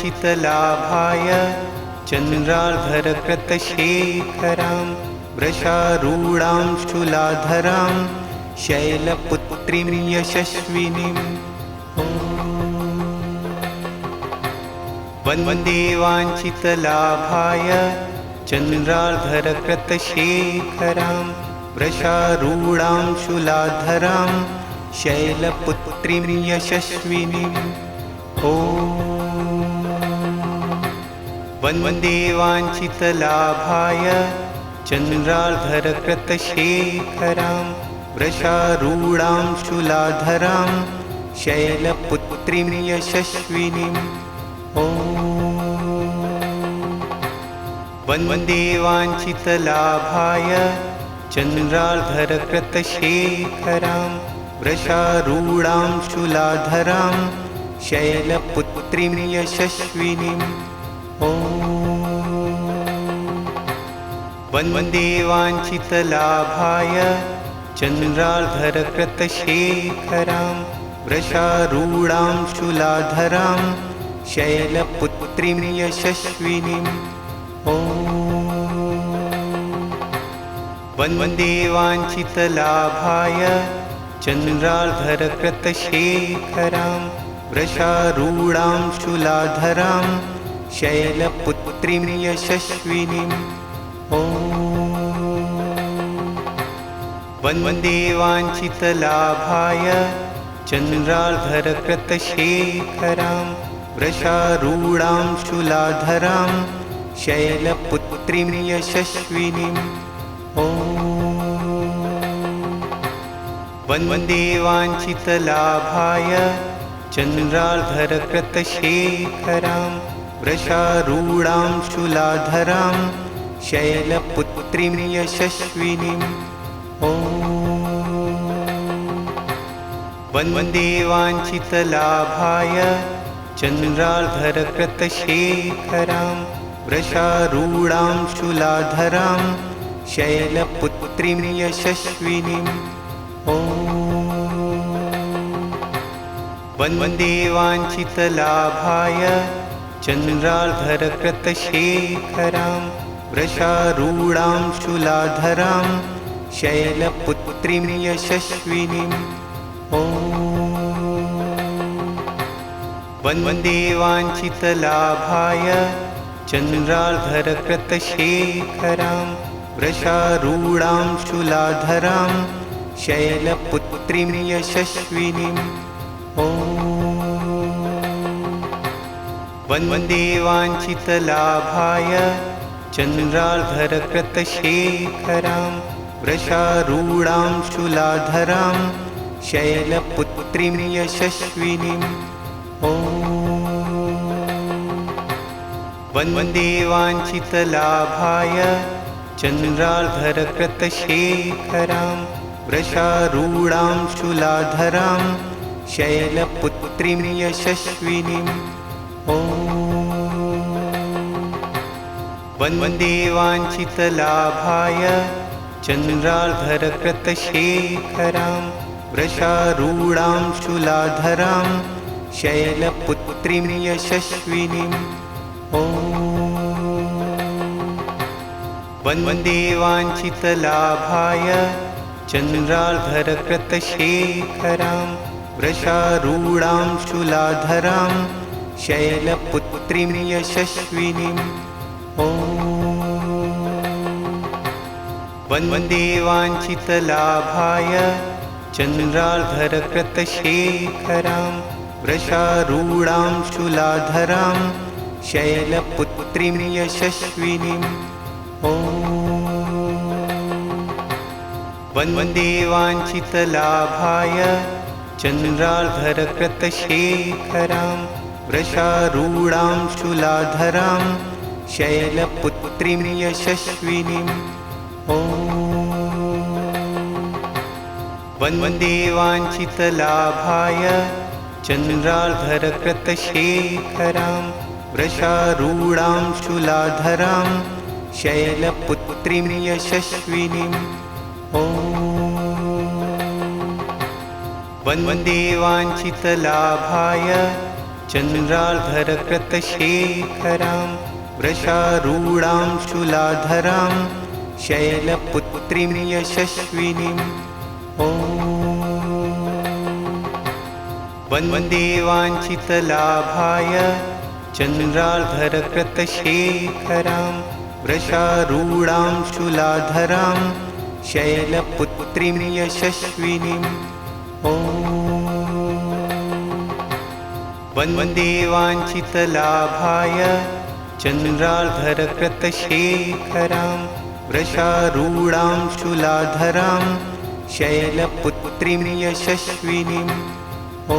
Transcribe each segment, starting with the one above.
वन्देवाञ्छितलाभाय चन्द्रार्धरकृतशेखरां वृषारूढां शूलाधरां शैलपुत्रीं यशस्विनीं वन्देवाञ्छितलाभाय चन्द्रार्धरकृतशेखरां वृषारूढां शूलाधरां शैलपुत्रीं यशस्विनीं वन्देवाञ्छितलाभाय चन्द्रार्धरकृतशेखरां वृषारूढां शूलाधरां शैलपुत्रीं यशस्विनीं वन्देवाञ्छितलाभाय चन्द्रार्धरकृतशेखरां वृषारूढां शूलाधरां शैलपुत्रीं यशस्विनीं वन्देवाञ्छितलाभाय चन्द्रार्धरकृतशेखरां वृषारूढां शूलाधरां शैलपुत्रीं यशस्विनीं वन्देवाञ्छितलाभाय चन्द्रार्धरकृतशेखरां वृषारूढां शूलाधरां शैलपुत्रीं यशस्विनीं वन्देवाञ्छितलाभाय चन्द्रार्धरकृतशेखरां वृषारूढां शूलाधरां शैलपुत्रीं यशस्विनीं वन्देवाञ्छितलाभाय चन्द्रार्धरकृतशेखरां वृषारूढां शूलाधरां शैलपुत्रीं यशस्विनीं वन्देवाञ्छितलाभाय चन्द्रार्धरकृतशेखरां वृषारूढां शूलाधरां शैलपुत्रीं यशस्विनीं वन्देवाञ्छितलाभाय चन्द्रार्धरकृतशेखरां वृषारूढां शूलाधरां शैलपुत्रीं यशस्विनीं वन्देवाञ्छितलाभाय चन्द्रार्धरकृतशेखरां वृषारूढां शूलाधरां शैलपुत्रीं यशस्विनीं वन्देवाञ्छितलाभाय चन्द्रार्धरकृतशेखरां वृषारूढां शूलाधरां शैलपुत्रीं यशस्विनीं वन्देवाञ्छितलाभाय चन्द्रार्धरकृतशेखरां वृषारूढां शूलाधरां शैलपुत्रीं यशस्विनीं वन्देवाञ्छितलाभाय चन्द्रार्धरकृतशेखरां वृषारूढां शूलाधरां शैलपुत्रीं यशस्विनीं वन्देवाञ्छितलाभाय चन्द्रार्धरकृतशेखरां वृषारूढां शूलाधरां शैलपुत्रीं यशस्विनीं वन्देवाञ्छितलाभाय चन्द्रार्धरकृतशेखरां वृषारूढां शूलाधरां शैलपुत्रीं यशस्विनीं वन्देवाञ्छितलाभाय चन्द्रार्धरकृतशेखरां वृषारूढां शूलाधरां शैलपुत्रीं यशस्विनीं वन्देवाञ्छितलाभाय चन्द्रार्धरकृतशेखरां वृषारूढां शूलाधरां शैलपुत्रीं यशस्विनीं वन्देवाञ्छितलाभाय चन्द्रार्धरकृतशेखरां वृषारूढां शूलाधरां शैलपुत्रीं यशस्विनीम् ॐ वन्दे वाञ्छितलाभाय चन्द्रार्धरकृतशेखरां वृषारूढां शूलाधरां शैलपुत्रीं यशस्विनीम् ॐ वन्दे वाञ्छितलाभाय चन्द्रार्धरकृतशेखरां वृषारूढां शूलाधरां शैलपुत्रीं यशस्विनीम् ॐ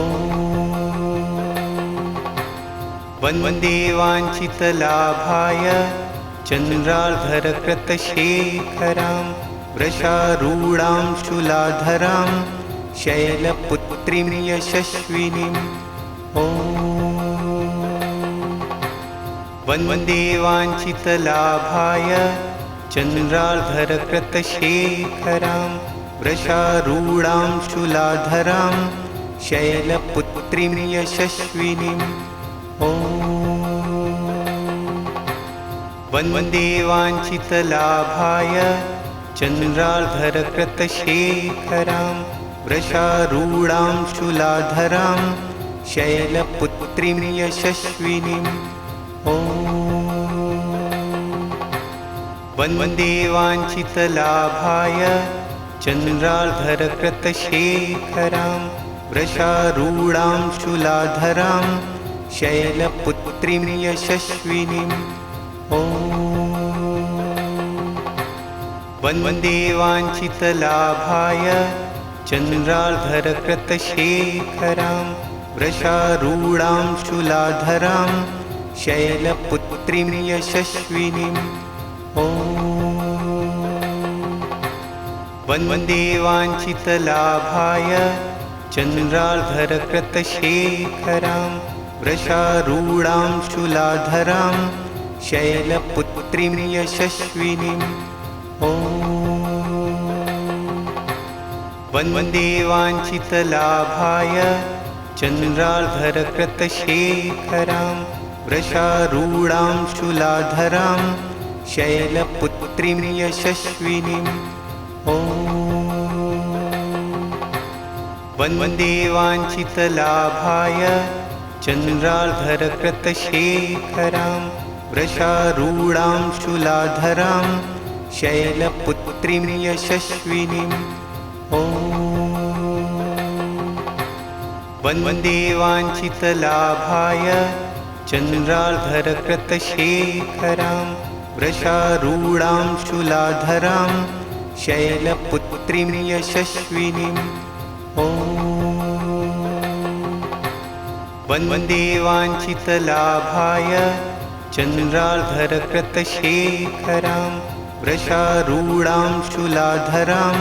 वन्दे वाञ्छितलाभाय चन्द्रार्धरकृतशेखरां वृषारूढां शूलाधरां शैलपुत्रीं यशस्विनीम् ॐ वन्दे वाञ्छितलाभाय चन्द्रार्धरकृतशेखरां वृषारूढां शूलाधरां शैलपुत्रीं यशस्विनीम् ॐ वन्दे वाञ्छितलाभाय चन्द्रार्धरकृतशेखरां वृषारूढां शूलाधरां शैलपुत्रीं यशस्विनीम् ॐ वन्दे वाञ्छितलाभाय चन्द्रार्धरकृतशेखरां वृषारूढां शूलाधरां शैलपुत्रीं यशस्विनीम् ॐ वन्दे वाञ्छितलाभाय चन्द्रार्धरकृतशेखरां वृषारूढां शूलाधरां शैलपुत्रीं यशस्विनीम् ॐ वन्दे वाञ्छितलाभाय चन्द्रार्धरकृतशेखरां वृषारूढां शूलाधरां शैलपुत्रीं यशस्विनीम् ॐ वन्दे वाञ्छितलाभाय चन्द्रार्धरकृतशेखरां वृषारूढां शूलाधरां शैलपुत्रीं यशस्विनीम् ॐ वन्दे वाञ्छितलाभाय चन्द्रार्धरकृतशेखरां वृषारूढां शूलाधरां शैलपुत्रीं यशस्विनीम् ॐ वन्दे वाञ्छितलाभाय चन्द्रार्धरकृतशेखरां वृषारूढां शूलाधरां शैलपुत्रीं यशस्विनीम् ॐ वन्दे वाञ्छितलाभाय चन्द्रार्धरकृतशेखरां वृषारूढां शूलाधरां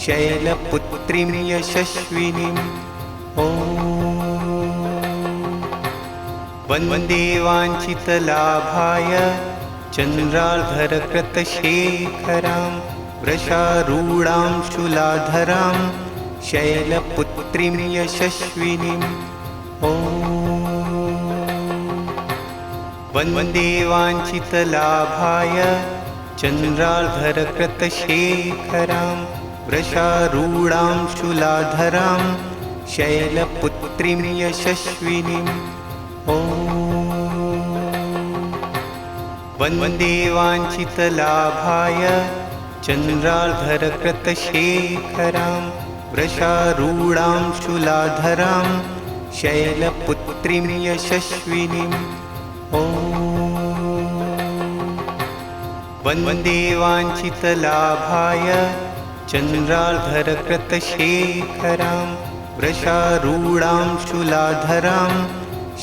शैलपुत्रीं यशस्विनीम् ॐ वन्दे वाञ्छितलाभाय चन्द्रार्धरकृतशेखरां वृषारूढां शूलाधरां शैलपुत्रीं यशस्विनीम् ॐ वन्दे वाञ्छितलाभाय चन्द्रार्धरकृतशेखरां वृषारूढां शूलाधरां शैलपुत्रीं यशस्विनीम् ॐ वन्दे वाञ्छितलाभाय चन्द्रार्धरकृतशेखरां वृषारूढां शूलाधरां शैलपुत्रीं यशस्विनीम् ॐ वन्दे वाञ्छितलाभाय चन्द्रार्धरकृतशेखरां वृषारूढां शूलाधरां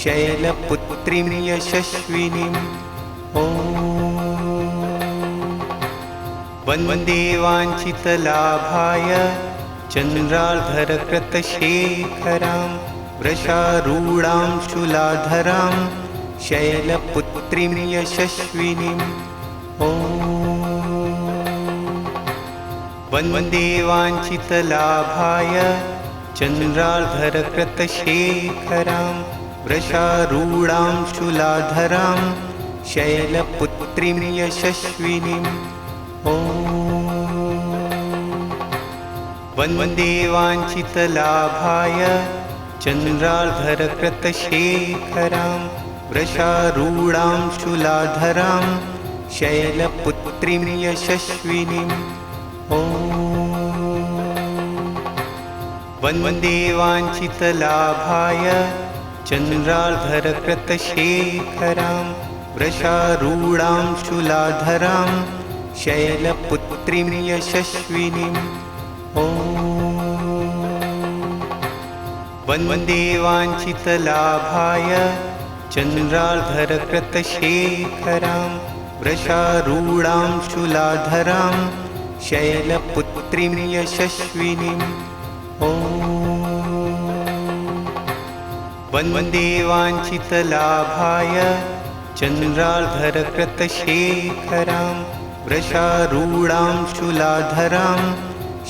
शैलपुत्रीं यशस्विनीम् ॐ वन्दे वाञ्छितलाभाय चन्द्रार्धरकृतशेखरां वृषारूढां शूलाधरां शैलपुत्रीं यशस्विनीम् ॐ वन्दे वाञ्छितलाभाय चन्द्रार्धरकृतशेखरां वृषारूढां शूलाधरां शैलपुत्रीं यशस्विनीं वन्दे वाञ्छितलाभाय चन्द्रार्धरकृतशेखरां वृषारूढां शूलाधरां शैलपुत्रीं यशस्विनीं वन्दे वाञ्छितलाभाय चन्द्रार्धरकृतशेखरां वृषारूढां शूलाधरां शैलपुत्रीं यशस्विनीं वन्दे वाञ्छितलाभाय चन्द्रार्धरकृतशेखरां वृषारूढां शूलाधरां शैलपुत्रीं यशस्विनीं वन्दे वाञ्छितलाभाय चन्द्रार्धरकृतशेखरां वृषारूढां शूलाधरां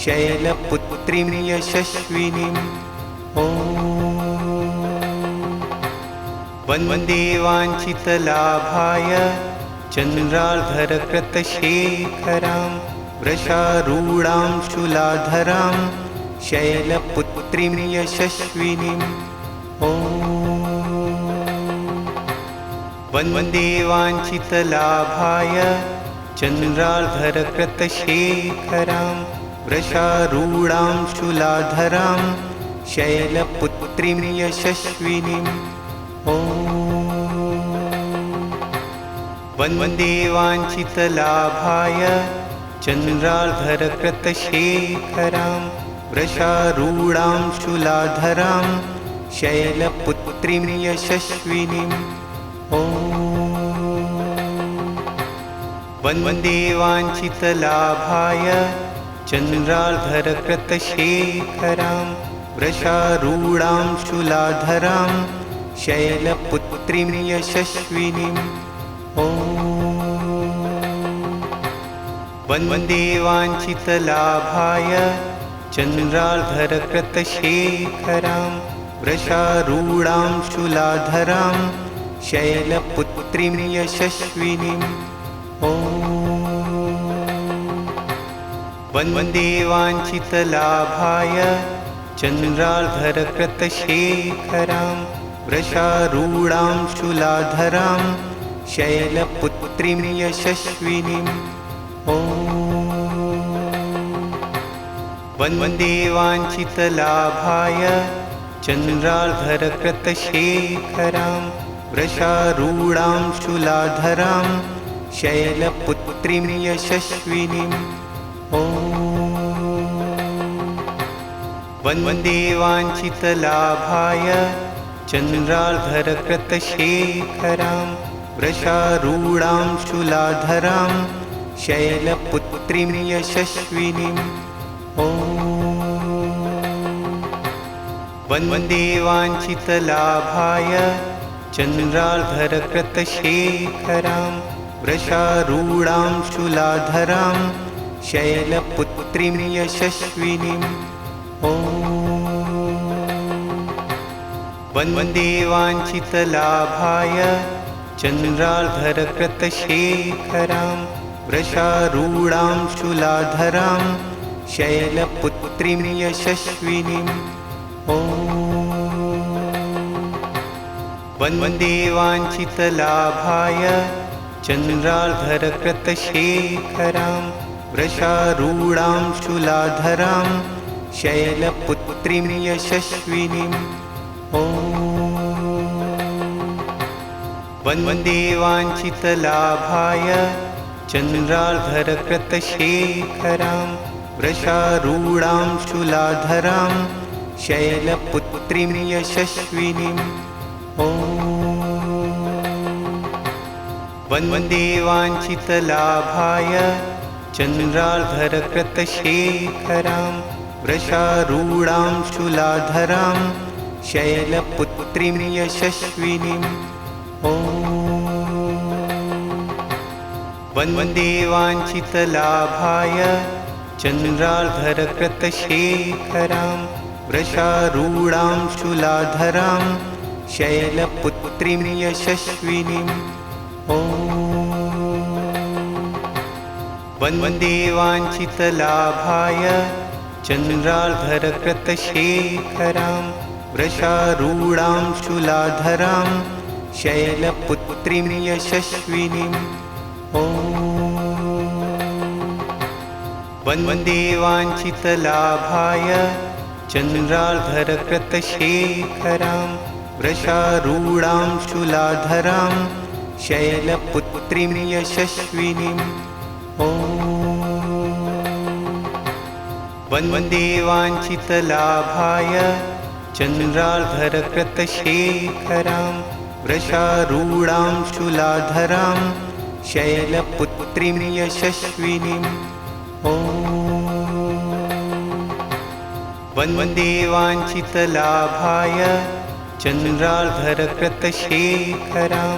शैलपुत्रीं यशस्विनीं वन्दे वाञ्छितलाभाय चन्द्रार्धरकृतशेखरां वृषारूढां शूलाधरां शैलपुत्रीं यशस्विनीं वन्दे वाञ्छितलाभाय चन्द्रार्धरकृतशेखरां वृषारूढां शूलाधरां शैलपुत्रीं यशस्विनीं वन्दे वाञ्छितलाभाय चन्द्रार्धरकृतशेखरां वृषारूढां शूलाधरां शैलपुत्रीं यशस्विनीं वन्दे वाञ्छितलाभाय चन्द्रार्धरकृतशेखरां वृषारूढां शूलाधरां शैलपुत्रीं यशस्विनीं वन्दे वाञ्छितलाभाय चन्द्रार्धरकृतशेखरां वृषारूढां शूलाधरां शैलपुत्रीं यशस्विनीं वन्दे वाञ्छितलाभाय चन्द्रार्धरकृतशेखरां वृषारूढां शूलाधरां शैलपुत्रीं यशस्विनीं वन्दे वाञ्छितलाभाय चन्द्रार्धरकृतशेखरां वृषारूढां शूलाधरां शैलपुत्रीं यशस्विनीं वन्दे वाञ्छितलाभाय चन्द्रार्धरकृतशेखरां वृषारूढां शूलाधरां शैलपुत्रीं यशस्विनीं वन्दे वाञ्छितलाभाय चन्द्रार्धरकृतशेखरां वृषारूढां शूलाधरां शैलपुत्रीं यशस्विनीं वन्दे वाञ्छितलाभाय चन्द्रार्धरकृतशेखरां वृषारूढां शूलाधरां शैलपुत्रीं यशस्विनीं वन्दे वाञ्छितलाभाय चन्द्रार्धरकृतशेखरां वृषारूढां शूलाधरां शैलपुत्रीं यशस्विनीं वन्दे वाञ्छितलाभाय चन्द्रार्धरकृतशेखरां वृषारूढां शूलाधरां शैलपुत्रीं यशस्विनीं वन्दे वाञ्छितलाभाय चन्द्रार्धरकृतशेखरां वृषारूढां शूलाधरां शैलपुत्रीं यशस्विनीं वन्दे वाञ्छितलाभाय चन्द्रार्धरकृतशेखरां वृषारूढां शूलाधरां शैलपुत्रीं यशस्विनीम् ॐ वन्दे वाञ्छितलाभाय चन्द्रार्धरकृतशेखरां वृषारूढां शूलाधरां शैलपुत्रीं यशस्विनीम् ॐ वन्दे वाञ्छितलाभाय चन्द्रार्धरकृतशेखरां वृषारूढां शूलाधरां शैलपुत्रीं यशस्विनीम् ॐ वन्दे वाञ्छितलाभाय चन्द्रार्धरकृतशेखरां वृषारूढां शूलाधरां शैलपुत्रीं यशस्विनीम् ॐ वन्दे वाञ्छितलाभाय चन्द्रार्धरकृतशेखरां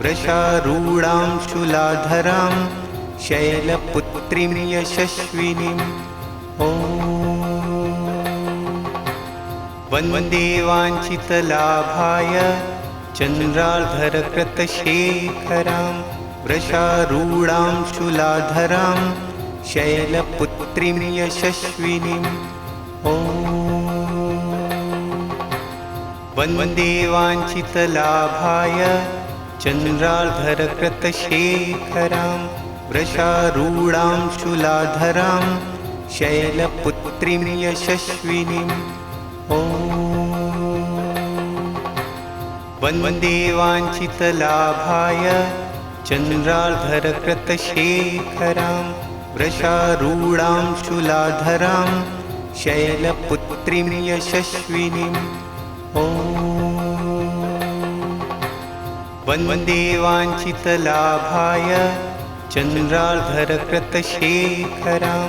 वृषारूढां शूलाधरां शैलपुत्रीं यशस्विनीम् ॐ वन्दे वाञ्छितलाभाय चन्द्रार्धरकृतशेखरां वृषारूढां शूलाधरां शैलपुत्रीं यशस्विनीम् ॐ वन्दे वाञ्छितलाभाय चन्द्रार्धरकृतशेखरां वृषारूढां शूलाधरां शैलपुत्रीं यशस्विनीम् ॐ वन्दे वाञ्छितलाभाय चन्द्रार्धरकृतशेखरां वृषारूढां शूलाधरां शैलपुत्रीं यशस्विनीम् ॐ वन्दे वाञ्छितलाभाय चन्द्रार्धरकृतशेखरां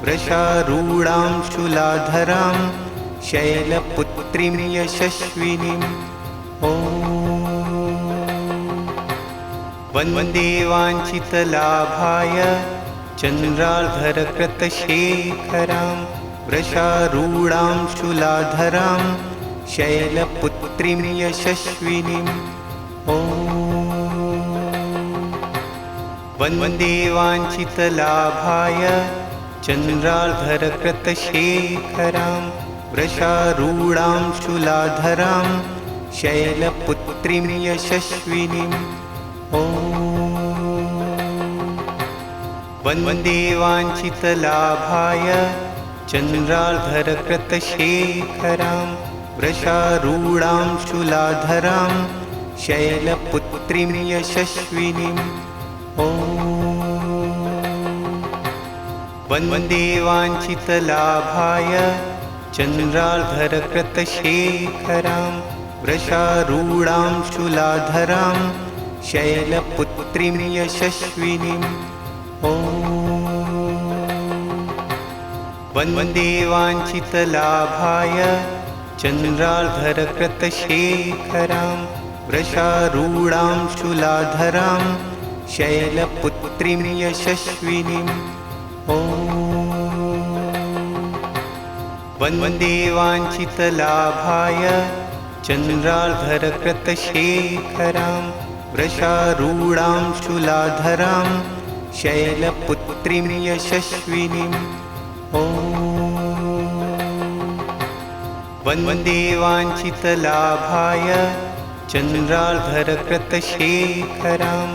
वृषारूढां शूलाधरां शैलपुत्रीं यशस्विनीम् ॐ वन्दे वाञ्छितलाभाय चन्द्रार्धरकृतशेखरां वृषारूढां शूलाधरां शैलपुत्रीं यशस्विनीम् ॐ वन्दे वाञ्छितलाभाय चन्द्रार्धरकृतशेखरां वृषारूढां शूलाधरां शैलपुत्रीं यशस्विनीम् ॐ वन्दे वाञ्छितलाभाय चन्द्रार्धरकृतशेखरां वृषारूढां शूलाधरां शैलपुत्रीं यशस्विनीम् ॐ वन्दे वाञ्छितलाभाय चन्द्रार्धरकृतशेखरां वृषारूढां शूलाधरां शैलपुत्रीं यशस्विनीम् ॐ वन्दे वाञ्छितलाभाय चन्द्रार्धरकृतशेखरां वृषारूढां शूलाधरां शैलपुत्रीं यशस्विनीम् ॐ वन्दे वाञ्छितलाभाय चन्द्रार्धरकृतशेखरां वृषारूढां शूलाधरां शैलपुत्रीं यशस्विनीम् ॐ वन्दे वाञ्छितलाभाय चन्द्रार्धरकृतशेखरां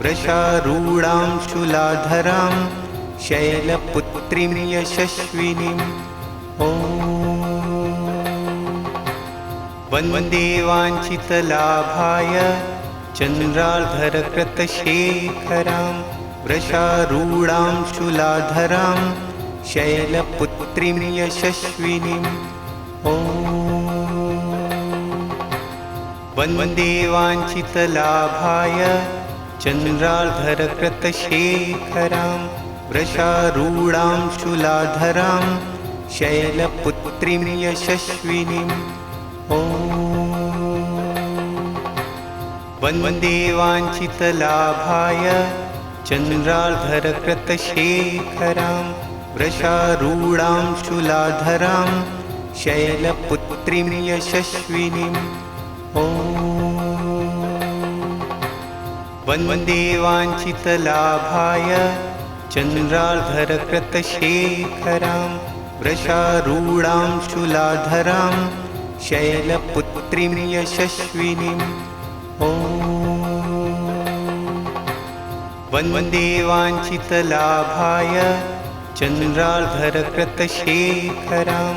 वृषारूढां शूलाधरां शैलपुत्रीं यशस्विनीम् ॐ वन्दे वाञ्छितलाभाय चन्द्रार्धरकृतशेखरां वृषारूढां शूलाधरां शैलपुत्रीं यशस्विनीम् ॐ वन्दे वाञ्छितलाभाय चन्द्रार्धरकृतशेखरां वृषारूढां शूलाधरां शैलपुत्रीं यशस्विनीम् ॐ वन्दे वाञ्छितलाभाय चन्द्रार्धरकृतशेखरां वृषारूढां शूलाधरां शैलपुत्रीं यशस्विनीम् ॐ ॐ वन्दे वाञ्छितलाभाय चन्द्रार्धरकृतशेखरां वृषारूढां शूलाधरां शैलपुत्रीं यशस्विनीम् ॐ वन्दे वाञ्छितलाभाय चन्द्रार्धरकृतशेखरां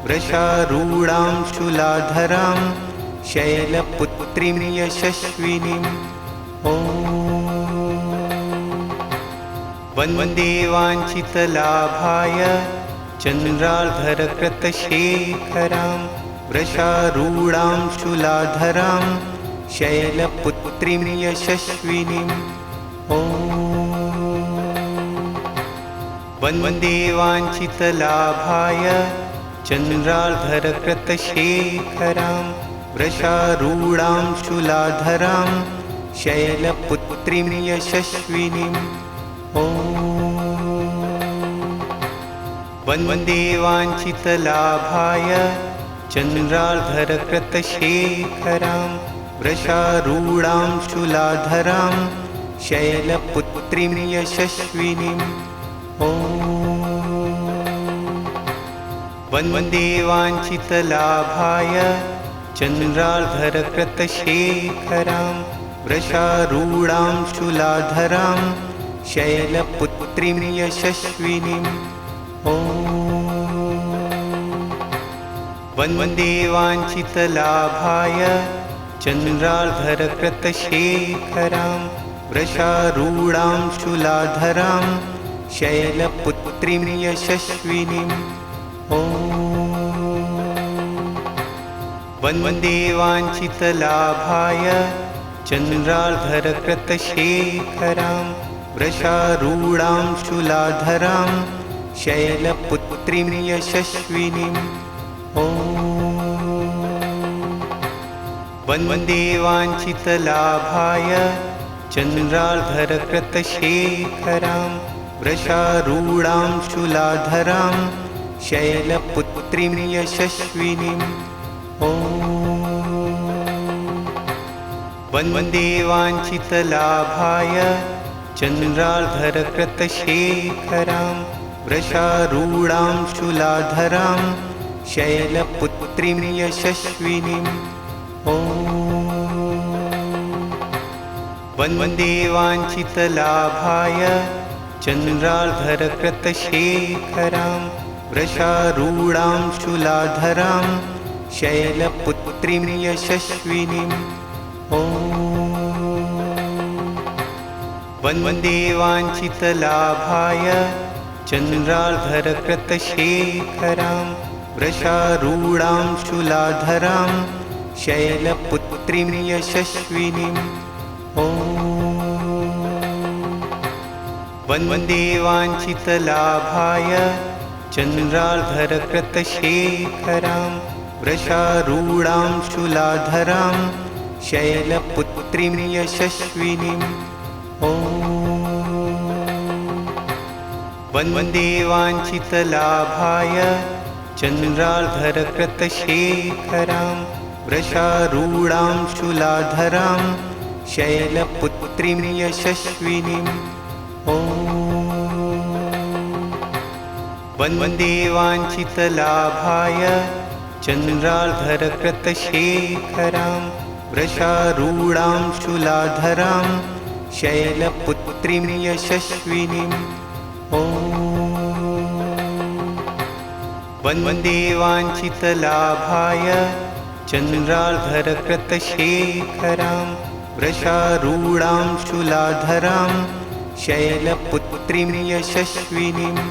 वृषारूढां शूलाधरां शैलपुत्रीं यशस्विनीम् ॐ वन्दे वाञ्छितलाभाय चन्द्रार्धरकृतशेखरां वृषारूढां शूलाधरां शैलपुत्रीं यशस्विनीम् ॐ वन्दे वाञ्छितलाभाय चन्द्रार्धरकृतशेखरां वृषारूढां शूलाधरां शैलपुत्रीं यशस्विनीम् ॐ वन्दे वाञ्छितलाभाय चन्द्रार्धरकृतशेखरां वृषारूढां शूलाधरां शैलपुत्रीं यशस्विनीम् ॐ वन्दे वाञ्छितलाभाय चन्द्रार्धरकृतशेखरां वृषारूढां शूलाधरां शैलपुत्रीं यशस्विनीम् ॐ वन्दे वाञ्छितलाभाय चन्द्रार्धरकृतशेखरां वृषारूढां शूलाधरां शैलपुत्रीं यशस्विनीम् ॐ वन्दे वाञ्छितलाभाय चन्द्रार्धरकृतशेखरां वृषारूढां शूलाधरां शैलपुत्रीं यशस्विनीम् ॐ वन्दे वाञ्छितलाभाय चन्द्रार्धरकृतशेखरां वृषारूढां शूलाधरां शैलपुत्रीं यशस्विनीम् ॐ वन्दे वाञ्छितलाभाय चन्द्रार्धरकृतशेखरां वृषारूढां शूलाधरां शैलपुत्रीं यशस्विनीम् ॐ वन्दे वाञ्छितलाभाय चन्द्रार्धरकृतशेखरां वृषारूढां शूलाधरां शैलपुत्रीं यशस्विनीम् ॐ वन्दे वाञ्छितलाभाय चन्द्रार्धरकृतशेखरां वृषारूढां शूलाधरां शैलपुत्रीं यशस्विनीम् ॐ वन्दे वाञ्छितलाभाय चन्द्रार्धरकृतशेखरां वृषारूढां शूलाधरां शैलपुत्रीं यशस्विनीम् ॐ वन्दे वाञ्छितलाभाय चन्द्रार्धरकृतशेखरां वृषारूढां शूलाधरां शैलपुत्रीं यशस्विनीम् ॐ वन्दे वाञ्छितलाभाय चन्द्रार्धरकृतशेखरां वृषारूढां शूलाधरां शैलपुत्रीं यशस्विनीम् ॐ वन्दे वाञ्छितलाभाय चन्द्रार्धरकृतशेखरां वृषारूढां शूलाधरां शैलपुत्रीं यशस्विनीम्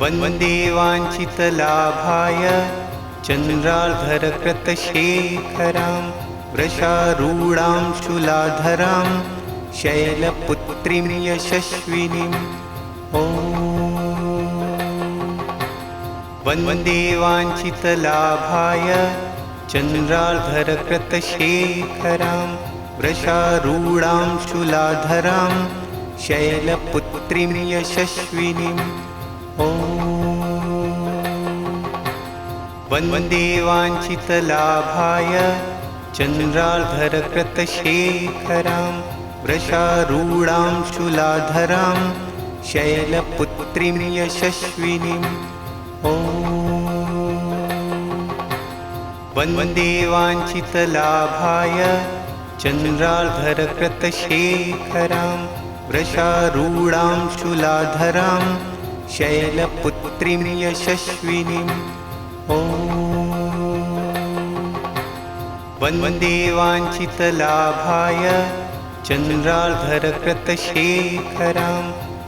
ॐ वन्दे वाञ्छितलाभाय चन्द्रार्धरकृतशेखरां वृषारूढां शूलाधरां शैलपुत्रीं यशस्विनीम् ॐ वन्दे वाञ्छितलाभाय चन्द्रार्धरकृतशेखरां वृषारूढां शूलाधरां शैलपुत्रीं यशस्विनीम् ॐ वन्दे वाञ्छितलाभाय चन्द्रार्धरकृतशेखरां वृषारूढां शूलाधरां शैलपुत्रीं यशस्विनीम् ॐ वन्दे वाञ्छितलाभाय चन्द्रार्धरकृतशेखरां वृषारूढां शूलाधरां शैलपुत्रीं यशस्विनीम् ॐ वन्दे वाञ्छितलाभाय चन्द्रार्धरकृतशेखरां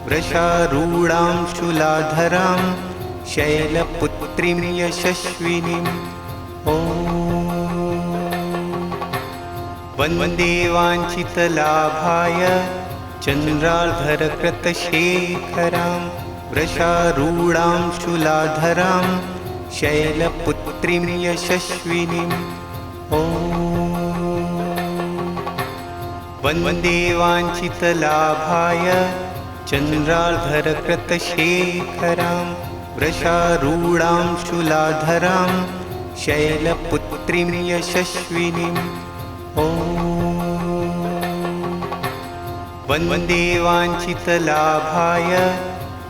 वृषारूढां शूलाधरां शैलपुत्रीं यशस्विनीम् ॐ वन्दे वाञ्छितलाभाय चन्द्रार्धरकृतशेखरां वृषारूढां शूलाधरां शैलपुत्रीं यशस्विनीम् ॐ वन्दे वाञ्छितलाभाय चन्द्रार्धरकृतशेखरां वृषारूढां शूलाधरां शैलपुत्रीं यशस्विनीम् ॐ वन्दे वाञ्छितलाभाय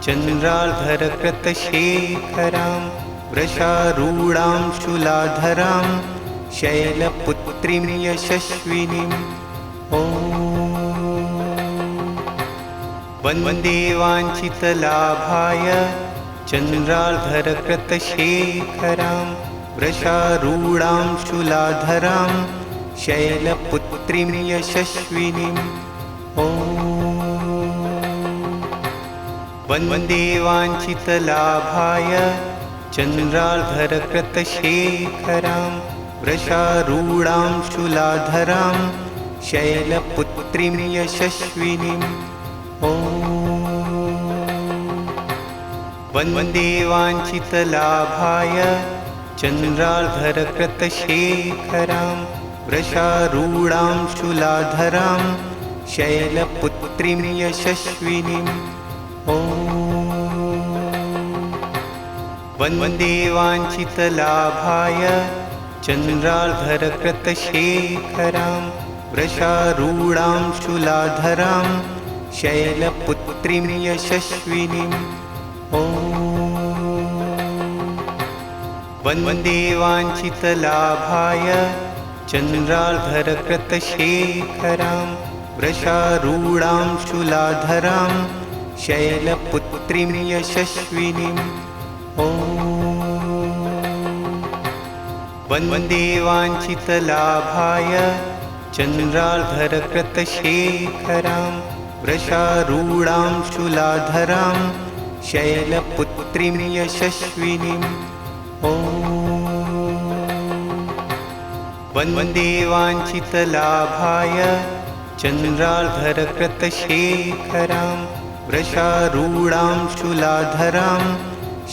चन्द्रार्धरकृतशेखरां वृषारूढां शूलाधरां शैलपुत्रीं यशस्विनीम् ॐ वन्दे वाञ्छितलाभाय चन्द्रार्धरकृतशेखरां वृषारूढां शूलाधरां शैलपुत्रीं यशस्विनीम् ॐ वन्दे वाञ्छितलाभाय चन्द्रार्धरकृतशेखरां वृषारूढां शूलाधरां शैलपुत्रीं यशस्विनीम् ॐ वन्दे वाञ्छितलाभाय चन्द्रार्धरकृतशेखरां वृषारूढां शूलाधरां शैलपुत्रीं यशस्विनीम् ॐ वन्दे वाञ्छितलाभाय चन्द्रार्धरकृतशेखरां वृषारूढां शूलाधरां शैलपुत्रीं यशस्विनीम् ॐ वन्दे वाञ्छितलाभाय चन्द्रार्धरकृतशेखरां वृषारूढां शूलाधरां शैलपुत्रीं यशस्विनीम् ॐ वन्दे वाञ्छितलाभाय चन्द्रार्धरकृतशेखरां वृषारूढां शूलाधरां शैलपुत्रीं यशस्विनीम् ॐ वन्दे वाञ्छितलाभाय चन्द्रार्धरकृतशेखरां वृषारूढां शूलाधरां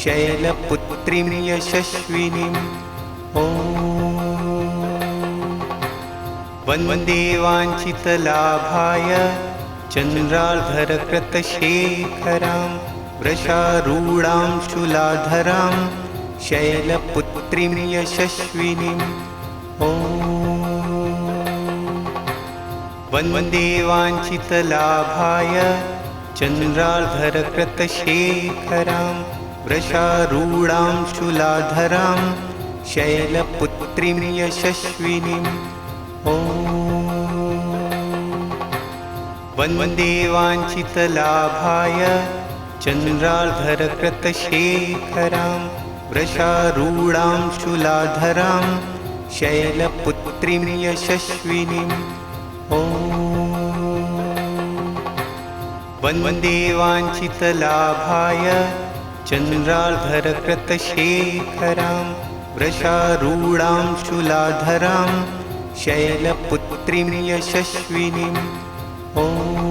शैलपुत्रीं यशस्विनीम् ॐ वन्दे वाञ्छितलाभाय चन्द्रार्धरकृतशेखरां वृषारूढां शूलाधरां शैलपुत्रीं यशस्विनीम् ॐ वन्दे वाञ्छितलाभाय चन्द्रार्धरकृतशेखरां वृषारूढां शूलाधरां शैलपुत्रीं यशस्विनीम् ॐ वन्दे वाञ्छितलाभाय चन्द्रार्धरकृतशेखरां वृषारूढां शूलाधरां शैलपुत्रीं यशस्विनीम् ॐ वन्दे वाञ्छितलाभाय चन्द्रार्धरकृतशेखरां वृषारूढां शूलाधरां शैलपुत्रीं यशस्विनीम् ॐ